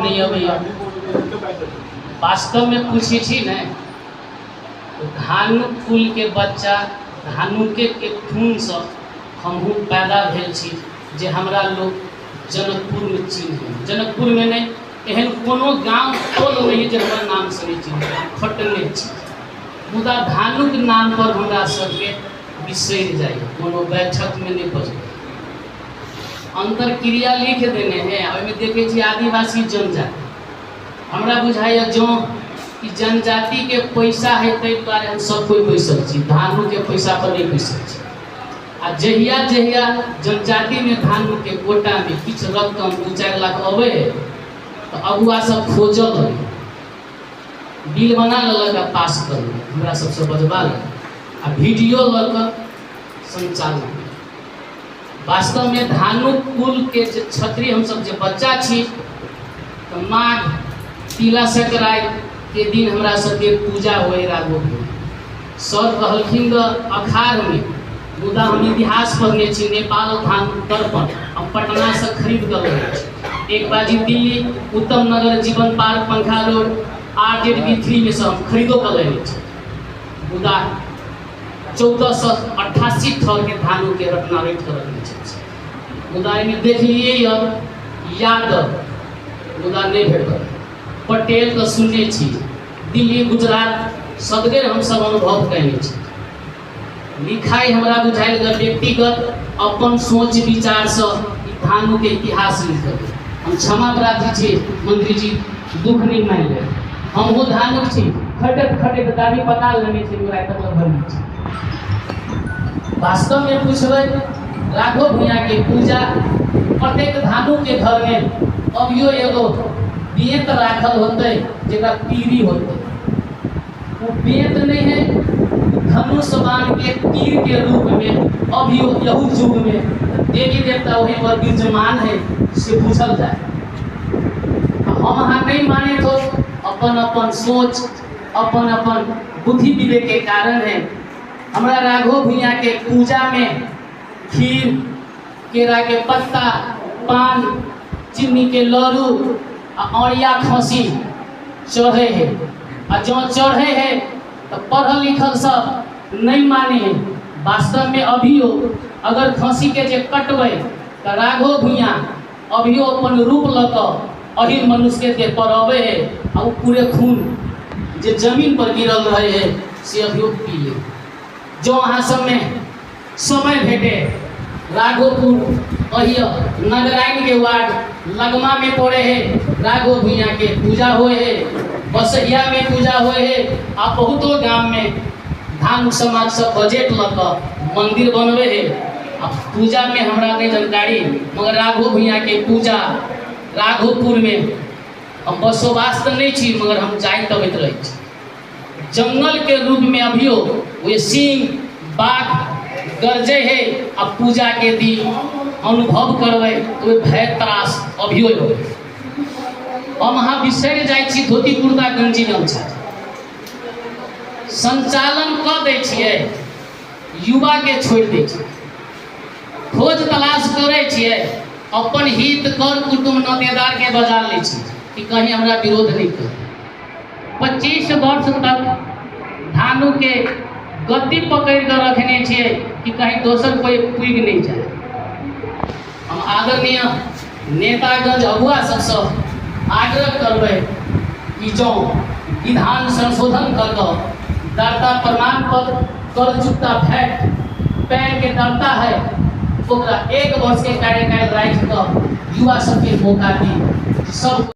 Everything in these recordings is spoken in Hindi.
नहीं अबैया वास्तव में पूछी थी न धानुक कुल के बच्चा धानुके के खून से हमहूँ पैदा भेल छी जे हमरा लोग जनकपुर में चिन्ह जनकपुर में नहीं एहन कोनो गांव टोल नहीं जे हमर नाम से नहीं चिन्ह खटने छी मुदा धानुक नाम पर हमरा सबके बिसर जाए कोनो बैठक में नहीं बजे अंतर क्रिया लिख देने हैं ओहिमे देखे छी आदिवासी जनजाति हमरा बुझाइए जो कि जनजाति के पैसा है ताहि दुआरे हम सब कोई बैसल छी धानु के पैसा पर नहीं बैसल छी आ जहिया जहिया जनजाति में धानु के कोटा में किछ रकम 2-4 लाख अबे तो अगुआ सब खोजल बिल बना ललक पास कर हमरा सबसे बजबा आ वीडियो लग संचालन वास्तव में धानु कुल के क्षत्रिय हम सब जे बच्चा छी तो माघ तिला संक्रांति के दिन हमरा सबके पूजा हो राघो सर कहलखिन अखाड़ में मुदा हम इतिहास पढ़ने छी नेपाल धान दर्पण हम पटना से खरीद कर ले एक बाजी दिल्ली उत्तम नगर जीवन पार्क पंखा रोड R8B3 में से हम खरीदो कर लेने छी मुदा 1488 थर के धानु के रत्ना रेट कर मुदा में देख लिए अब यादव मुदा नहीं भेट पटेल तो सुनने छी दिल्ली गुजरात सदगेर हम सब अनुभव कैने छी लिखाई हमरा बुझाइल व्यक्तिगत अपन सोच विचार से धानु के इतिहास लिखल हम क्षमा प्रार्थी छी मंत्री जी दुख नहीं मान ले हम वो धानु छी खटक दादी पता लेने छी मुरा तक भर छी वास्तव में पूछबे राघव भैया के पूजा प्रत्येक धानु के घर में अभियो एगो बेत राखल होते जरा पीरी होते वो बेत नहीं है धनुष बाण के तीर के रूप में अभी यहू युग में देवी देवता वहीं पर विद्यमान है से पूछल जाए हम हाँ नहीं माने तो अपन अपन सोच अपन अपन बुद्धि विवेक के कारण है हमरा राघव भैया के पूजा में खीर केरा के पत्ता पान चीनी के लड्डू औरिया खसी चढ़े है आ जो चढ़े है तो पढ़ल लिखल सब नहीं माने है वास्तव में अभियो अगर खसी के जे कटबे तो राघव भैया अभियो अपन रूप लग अहिर मनुष्य के पड़े है और पूरे खून जे जमीन पर गिरल रहे है से अभियो पिए जो अहाँ सब में समय भेटे राघोपुर अहिया नगराइन के वार्ड लगमा में पड़े है राघव भैया के पूजा हुए है बसहिया में पूजा हुए है आ बहुतो गांव में धान समाज से बजट लग मंदिर बनवे है आ पूजा में हमरा नहीं जानकारी मगर राघव भैया के पूजा राघोपुर में हम बसोवास तो नहीं छी मगर हम जाइत अबैत रहे छी जंगल के रूप में अभियो वे सिंह बाघ गरजे है अब पूजा के दिन अनुभव करवे तो भय त्रास अभियो हो हम वहाँ बिसर जाए छी धोती कुर्ता गंजी गमछा संचालन कर दे छिए युवा के छोड़ दे छी खोज तलाश करे छिए अपन हित कर कुटुंब नातेदार के बजा ले छी कि कहीं हमरा विरोध नहीं कर 25 वर्ष तक धानु के गद्दी पकड़ कर रखने छिए कि कहीं दोसर कोई पुग नहीं जाए हम आदरणीय नेतागंज अगुआ सबसे आग्रह करबे कि जो विधान संशोधन कर दाता प्रमाण पत्र कर चुकता फैक्ट पैन के दरता है ओकरा 1 वर्ष के कार्यकाल राख कर युवा सबके मौका दी सब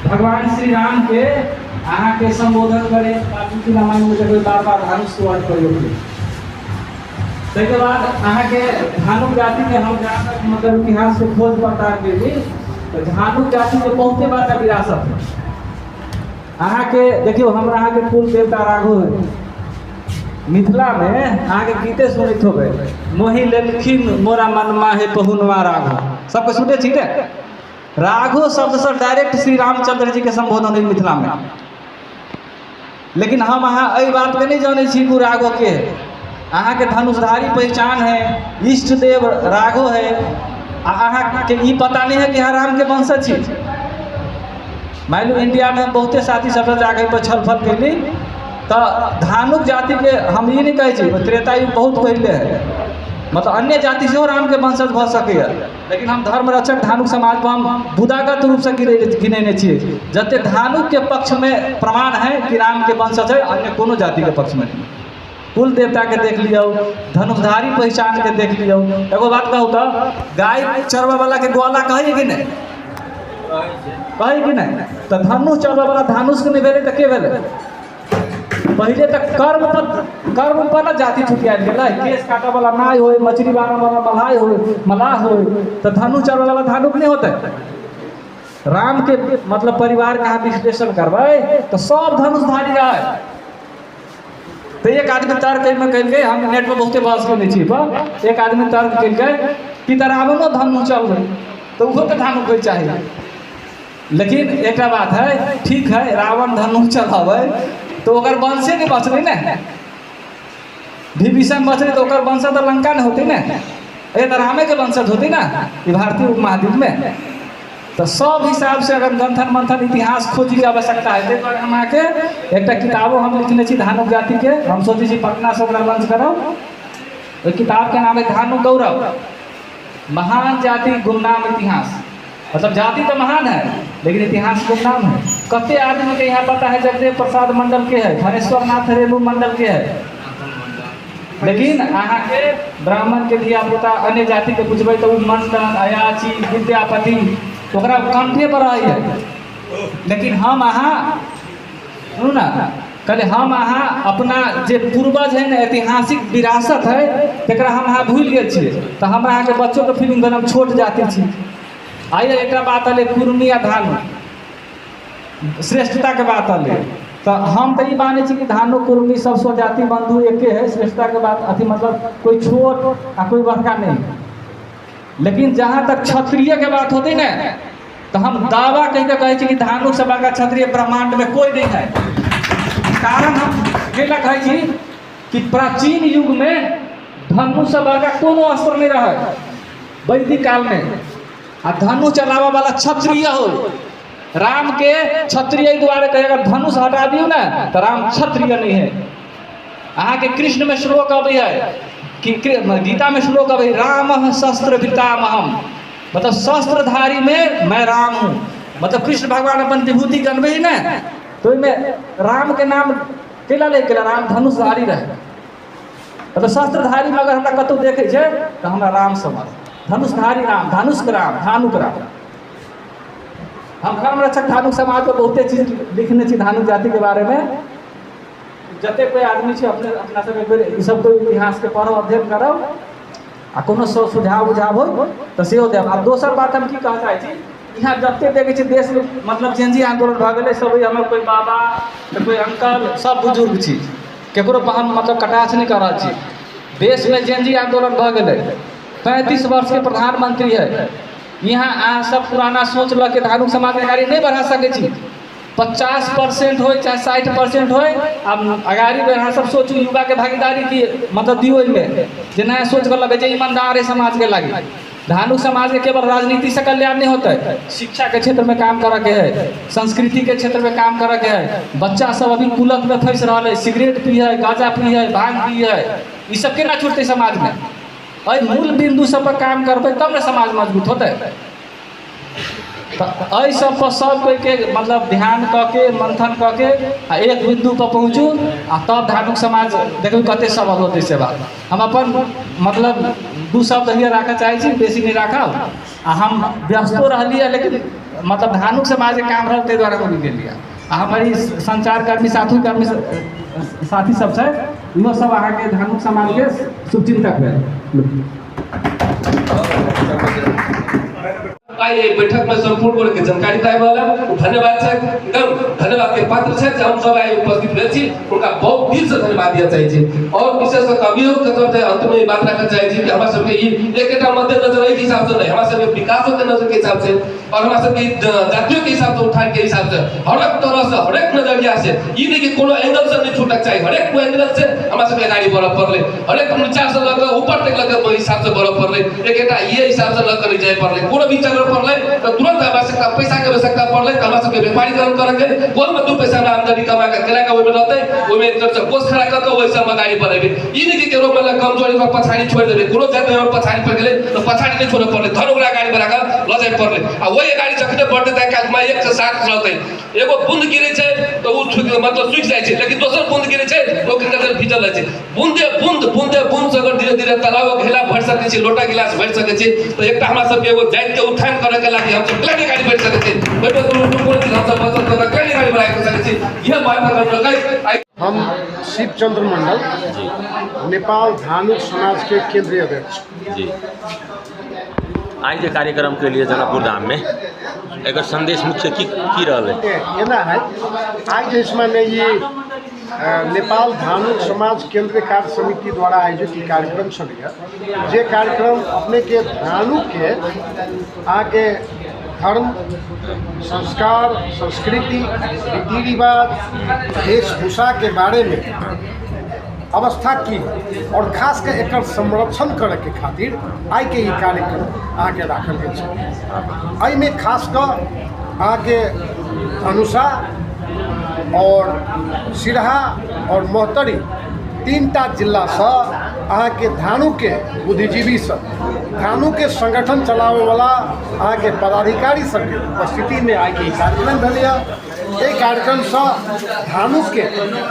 भगवान श्री राम के अहाँ के संबोधन करे वाल्मीकि रामायण में जब बार धनुष के वर्ड प्रयोग किए ताके बाद अहाँ के धानुक जाति के हम जहाँ तक मतलब इतिहास के खोज पड़ताल के तो धानुक जाति के बहुते बड़ा विरासत है अहाँ के देखियो हमरा अहाँ के कुल देवता राघव है मिथिला में अहाँ के गीते सुनित होबे मोहि लेलखिन मोरा मनमा है पहुनवा राघव सबके सुने छी ने राघव शब्द से डायरेक्ट श्री रामचंद्र जी के संबोधन है मिथिला में लेकिन हम अहाँ एहि बात के नहीं जाने छी कि राघव के अहाँ के धनुषधारी पहचान है इष्ट देव राघव है अहाँ के ई पता नहीं है कि अहाँ राम के वंशज छी मान लो इंडिया में हम बहुते साथी सब जाके पर छलफल कैली तो धानुक जाति के हम ये नहीं कहे त्रेता युग बहुत पहले है, मतलब अन्य जाति से राम के वंशज भ सके, लेकिन हम धर्म रक्षक धानुक समाज को हम बुदागत रूप से गिने छिए। जते धानुक के पक्ष में प्रमाण है कि राम के वंशज है, अन्य कोनो जाति के पक्ष में नहीं। कुल देवता के देख लियो, धनुषधारी पहचान के देख लियो। एगो बात कहूँ तो गाय चरवा वाला के ग्वाला कहे कि नहीं, कहे कि नहीं? तो धनुष चरवा वाला धनुष के नहीं भेले तो के भेले? पहले तक कर्म पर ना जाति छुटिया गया, केस काटा वाला नाय हो, मछली मारने वाला मलाह हो, तो धनु चरवा वाला धानुक नहीं होता। राम के मतलब परिवार का विश्लेषण करवाए तो सब धनुषधारी रहे। तो एक आदमी तर्क में कल गए, हम नेट पर बहुते बहस करने पर एक आदमी तर्क कल गए कि रावणो धनु चल रहे तो वो तो धानु कोई चाहिए। लेकिन एक बात है, ठीक है रावण धनु चलावे तो ओकर वंशे नहीं बच रही ना, विभीषण बच रही तो ओकर वंशज तो लंका नहीं होती ना, ये तो रामे के वंशज होती ना ये भारतीय उपमहाद्वीप में। तो सब हिसाब से अगर गंथन मंथन इतिहास खोजी की आवश्यकता है तो हम आके एक किताबों हम लिखने छी धानुक जाति के, हम सोचे छी पटना से लॉन्च करो। वो किताब के नाम है धानु गौरव, महान जाति गुमनाम इतिहास। मतलब जाति तो महान है लेकिन इतिहास गुमनाम है। कते आदमी के यहाँ पता है जगदेव प्रसाद मंडल के है, धनेश्वर नाथ रेणु मंडल के है, लेकिन अहाँ के ब्राह्मण के धिया पुता अन्य जाति के पूछबे तो मंडन अयाची विद्यापति ओकरा कंठे पर आई है। लेकिन हम अहाँ सुनू ना, कहले हम अहाँ अपना जे पूर्वज है ना ऐतिहासिक विरासत है तकरा हम अहाँ भूल गए छे। तो हम अहाँ के बच्चों के फीलिंग भेल हम छोट जाति छी। आइए एक बात अले कुर्मी आ धानु श्रेष्ठता के बात अले, तो हम तो ये माने छी कि धानु कुर्मी सब स्वजाति बंधु एके है, श्रेष्ठता के बात अथी मतलब कोई छोट आ कोई बड़का नहीं। लेकिन जहाँ तक क्षत्रिय के बात होती ना तो हम दावा कह के कहे कि धानु से बड़का क्षत्रिय ब्रह्मांड में कोई नहीं है। कारण हम ये कहे छी कि प्राचीन युग में धनु से बड़का कोनो अस्त्र नहीं रहा वैदिक काल में, आ धनु चलावा वाला क्षत्रिय हो। राम के क्षत्रिय द्वारा कहे अगर धनुष हटा दियो ना तो राम क्षत्रिय नहीं है। अहाँ के कृष्ण में श्लोक अभी है कि गीता में श्लोक अभी राम शस्त्र पितामहम, मतलब शस्त्रधारी में मैं राम हूँ। मतलब कृष्ण भगवान अपन विभूति गनबे ही ना तो में राम के नाम केला ले केला राम धनुषधारी रहे। मतलब शस्त्रधारी में अगर हमरा कतौ देखे छे तो हमरा राम समझ, धनुषधारी राम, धनुष के राम, धानुक राम। हम धर्म रक्षक धानुक समाज में बहुते चीज लिखने छी धानुक जाति के बारे में। जते कोई आदमी छे अपने अपना सब एक बेर सब कोई इतिहास के पढ़ो अध्ययन करो आ कोनो सुझाव बुझाव हो तो सेहो देब। आ दोसर बात हम की कह चाहे छी, यहाँ जते देखे छी देश में मतलब जेनजी आंदोलन भ गेलै, सब हमर कोई बाबा तो कोई अंकल सब बुजुर्ग छी, केकरो हम मतलब कटाक्ष नहीं कर रहा छी। देश में जेनजी आंदोलन भ गेलै, 35 वर्ष के प्रधानमंत्री है। यहाँ अहाँ सब पुराना सोच ल के धानुक समाज के गाड़ी नहीं बढ़ा सके छी। 50% हो चाहे 60% हो, अब अगाड़ी बढ़ा सब सोचू युवा के भागीदारी की मतलब दियो में जे नया सोच कर लगे ईमानदार है समाज के लगे। धानुक समाज के केवल राजनीति से कल्याण नहीं होता है, शिक्षा के क्षेत्र में काम करे के है, संस्कृति के क्षेत्र में काम करे के है। बच्चा सब अभी कुलत में फंस रहा है, सिगरेट पी है, गांजा पी है, भांग पी है, ये सब के ना छूटते समाज में। और मूल बिंदु सब पर काम करबे तब ना समाज मजबूत होता है। तो सब पर सब कोई के मतलब ध्यान करके मंथन करके एक बिंदु पर पहुँचू आ तब धानुक समाज देखो कते सबल होते से बात। हम अपन मतलब 2 शब्द हियर रखा चाहे छी, बेसी नहीं रखा। हम व्यस्तो रहिए लेकिन मतलब धानुक समाज के काम रहते द्वारा को निकल लिया। हमारी संचार कर्मी साथी कर्मी साथी सब है इहो सब अहाँ के धानुक समाज के शुभचिंतक है। आइए बैठक में संपूर्ण वर्ग के जानकारी पाए वाला धन्यवाद है, एकदम धन्यवाद के पात्र है। हम सब आए उपस्थित भेल छी, उनका बहुत दिल से धन्यवाद दिया चाहिए छी। और विशेष कवियों के तरफ से अंत में बात रखना चाहिए छी कि हमरा सब के एकटा मध्य नजर के हिसाब से नहीं, हमरा सब के विकास के नजर के हिसाब से और हमरा सब के जातियों के हिसाब से उठान के हिसाब से हर एक तरह से हर एक नजरिया से ये नहीं कि कोनो एंगल से नहीं छूटक चाहिए। हर एक एंगल से हमरा सब के गाड़ी बढ़ पड़ले, हर एक नीचा से लेकर ऊपर तक लेकर हिसाब से बढ़ पड़ले, एकटा ये हिसाब से लेकर जाए पड़ले। कोनो भी चक्र पड़ले तो तुरंत आवश्यकता पैसा के आवश्यकता पड़ले तो हमरा सबके व्यापारीकरण करेंगे कोन में 2 पैसा में आमदनी कमा के केला का ओइ में रहते ओइ में खर्च कोष खड़ा करके ओइ से हम गाड़ी बढ़ेबे ई नहीं कि केरो मतलब कमजोरी में पछाड़ी छोड़ देबे कोनो जात में पछाड़ी पड़ गेले तो पछाड़ी नहीं छोड़े पड़ले धर ओकरा गाड़ी बढ़ा के ल जाय पड़ले आ ओइ गाड़ी जखने बढ़ते त काल में 1 से 7 चलते एगो बूंद गिरे छै तो उ मतलब सूख जाय छै लेकिन दोसर बूंद गिरे छै तो के अंदर भीजल रहै छै बूंदे बूंद से अगर धीरे धीरे तालाब घेला भर सकै छै लोटा गिलास भर सकै छै तो एकटा हमरा सब के एगो जाइत के उठान करे के लागि हम सब केला गाड़ी बढ़ सकै छै ओइ पर कोनो दिन हम सब बचत कर केला गाड़ी बढ़ा सकै छै यह बात कर लगे हम शिवचंद्र मंडल नेपाल धानुक समाज के केंद्रीय अध्यक्ष जी आज के कार्यक्रम के लिए जनकपुर धाम में एक संदेश मुख्य की रहल है एना है आज इसमें ये नेपाल धानुक समाज केंद्रीय कार्य समिति द्वारा आयोजित ये कार्यक्रम छल जे कार्यक्रम अपने के धानु के आगे धर्म संस्कार संस्कृति रीति रिवाज वेशभूषा के बारे में अवस्था की और खास कर एक संरक्षण करे के खातिर आई के ये कार्यक्रम आगे रखल गया है में खास कर आगे धनुषा और सिरहा और मोहतरी 3टा जिला से अहाँ के धानु के बुद्धिजीवी सब धानु के संगठन चलावे वाला अहाँ के पदाधिकारी सब के उपस्थिति में आई के कार्यक्रम भेल ये कार्यक्रम से धानु के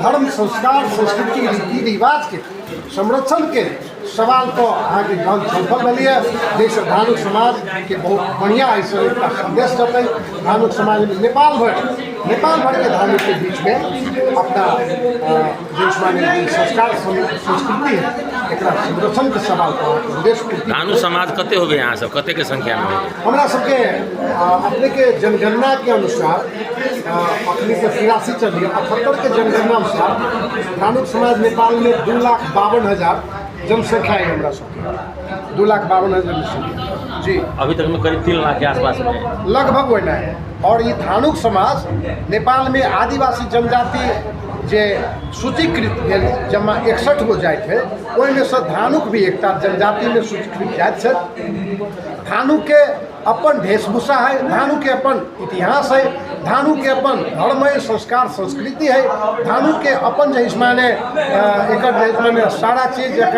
धर्म संस्कार संस्कृति रीति रिवाज के संरक्षण के सवाल को अहाँ के गल सफल भेलिए जैसे धानुक समाज के बहुत बढ़िया ऐसे संदेश चलते धानुक समाज में नेपाल भर के धानु के बीच में अपना देश में संस्कार संस्कृति है एक संरक्षण के सवाल को उद्देश्य धानु समाज कते हो गए यहाँ सब कते के संख्या में हमरा सबके अपने के जनगणना के अनुसार अपने के 83 चलिए 78 के जनगणना अनुसार धानुक समाज नेपाल में 2,52,000 जनसंख्या है हमारा सबके 2,52,000 जनसंख्या जी अभी तक में करीब 3 लाख के आसपास में लगभग वही है और ये धानुक समाज नेपाल में आदिवासी जनजाति जे सूचीकृत भेल जमा 61 गो जाति है ओहि में से धानुक भी एक जनजाति में सूचीकृत जाति है धानु के अपन वेशभूषा है धानु के अपन इतिहास है धानु के अपन धर्म है संस्कार संस्कृति है धानु के अपन जो माने एक सारा चीज एक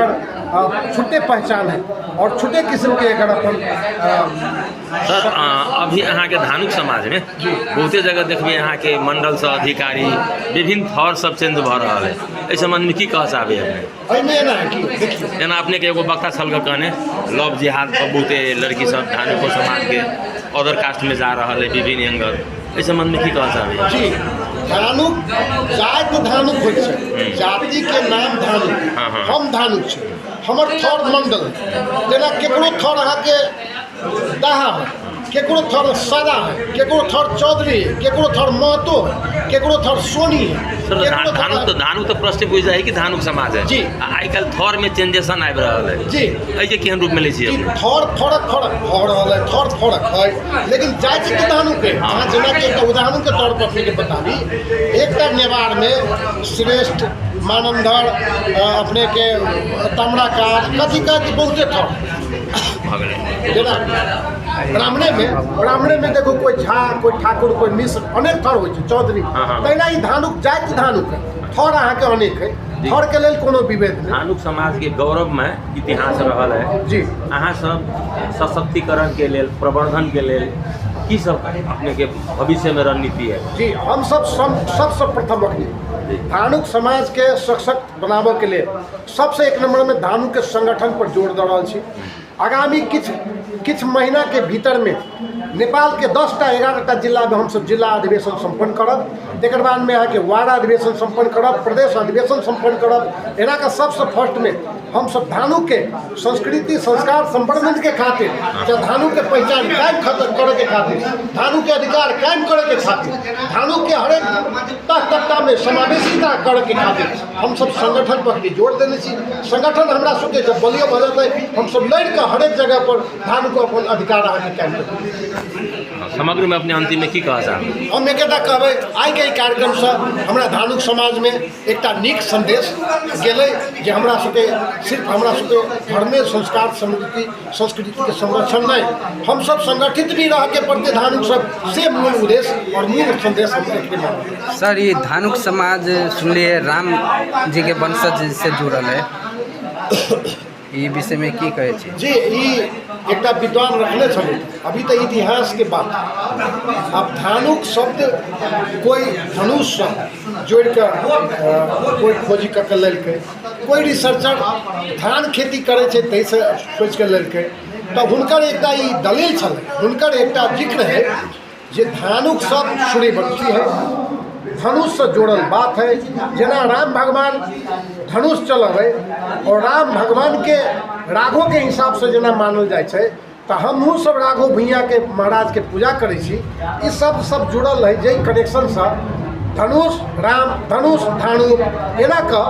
छुट्टे पहचान है और छुट्टे किस्म के एक अपन सर अभी अहाँ के धानुक समाज में बहुते जगह देखबे यहाँ के मंडल से अधिकारी विभिन्न थर सब चेंज भ रहा है इस संबंध में की कह चाहबे अपने के एगो वक्ता छल कहने लव जिहाद पर बहुते लड़की सब धानुको समाज के अदर कास्ट में जा रहा है विभिन्न एंगल इस संबंध में की कह चाहबे जी धानुक जाति धानुक होइ छै जाति के नाम धानुक हम धानुक छै हमर थर मंडल जेना केकरो थर अहाँ के दाहा है केकरो थर सादा है केकरो थर चौधरी है केकरो थर महतो है केकरो थर सोनी है सर धानुक तो प्रश्न पूछ जाए कि धानुक समाज है जी आई कल थर में चेंजेशन आबि रहल है जी ऐसे केहन रूप में ले छियै थर फरक भ रहल है थर फरक है लेकिन जाति के धानुक है अहाँ जेना कि एकटा उदाहरण के तौर पर अपने के बताबी एकटा नेवार में श्रेष्ठ मानंदर अपने के तमराकार कथी बहुते थर जेना ब्राह्मणे में देखो कोई झा कोई ठाकुर कोई मिश्र अनेक थर हो चौधरी तहिना ही धानुक जाति धानुक है थर अहाँ के अनेक है थर के लेल कोनो विभेद नहीं धानुक समाज के गौरव में इतिहास रहल है जी अहाँ सब सशक्तिकरण के लेल प्रवर्धन के लेल की सब अपने के भविष्य में रणनीति है जी हम सबसे प्रथम धानुक समाज के सशक्त बनाबे के लिए सबसे एक नंबर में धानु के संगठन पर जोर दे रहा छी आगामी किछ महीना के भीतर में नेपाल के 10टा 11टा जिला में हम सब जिला अधिवेशन संपन्न करब एक बाद में यहाँ के वार्ड अधिवेशन संपन्न करब प्रदेश अधिवेशन संपन्न करब एना का सबसे फर्स्ट में हम सब धानु के संस्कृति संस्कार संवर्धन के खातिर या धानु के पहचान कायम करे के खातिर धानु के अधिकार कायम करे के खातिर धानु के हरेक तबका में समावेशिता करे के खातिर हम सब संगठन पर भी जोर देने छी संगठन हमरा सबके जब बलियो भऽ जेतै हम सब लड़ के हरेक जगह पर धानु को अपन अधिकार आके कायम करबै समग्र में अपने अंतिम में की कह चाहब हम एकटा कहबै आइ के कार्यक्रम से हमरा धानुक समाज में एकटा नीक संदेश गेलै जे हमरा सबके सिर्फ हमरा सबके धर्मे संस्कार संस्कृति के संरक्षण नहीं, हम सब संगठित भी रह के पड़ते धानुक सब से मूल उद्देश्य और मूल संदेश हम एकरे मानब। सर ये धानुक समाज सुनलिए राम जी के वंशज से जुड़ल है, ई विषय में की कहे छी? जी ई एकटा विद्वान रखने छलै, अभी तो इतिहास के बात। अब धानुक शब्द कोई धनुष जोड़ के कोई खोजी करके लेलकै, कोई रिसर्चर धान खेती करे छे तै से सोच के लेलकै, तो हुनकर एकटा ई दलील छलै, हुनकर एकटा जिक्र है जे धानुक शब्द सूर्यवंशी है, धनुष से जुड़ल बात है। जना राम भगवान धनुष चलबै और राम भगवान के राघव के हिसाब से जना मानल जाए छे, तो हमहूँ सब राघव भैया के महाराज के पूजा करै छी। ई सब जुड़ल है जे कनेक्शन से धनुष राम धनुष धानु एना का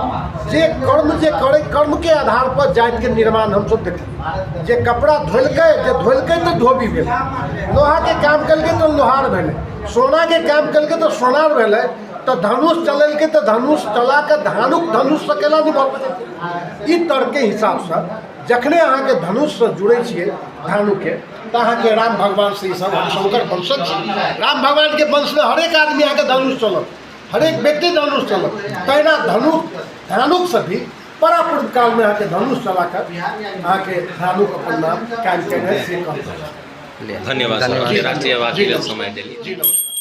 जे करे कर्म के आधार पर जाति के निर्माण हम सब देखिए। जे कपड़ा धोलकै तो धोबी भेल, लोहा के काम कलकै तो लोहार भेलै, सोना के काम कलकै तो सोनार भेलै, तो धनुष चलेलकै तो धनुष चला के धानुक धनुष से केला नहीं भऽ। ई तर्क के हिसाब से जखने अहाँ के धनुष से जुड़े छियै धानु के, तो अहाँ के राम भगवान से सब शंकर वंशज छी। राम भगवान के वंश में हरेक आदमी अहाँ के धनुष चलत, हरेक व्यक्ति धनुष चलत, तहिना धानुक से भी परापूर्व काल में अहाँ के धनुष चला कर अहाँ के धानुक अपन नाम कायम केने से कहल। धन्यवाद सर, राष्ट्रीय आवाज के लिए समय देलिए। जी नमस्कार।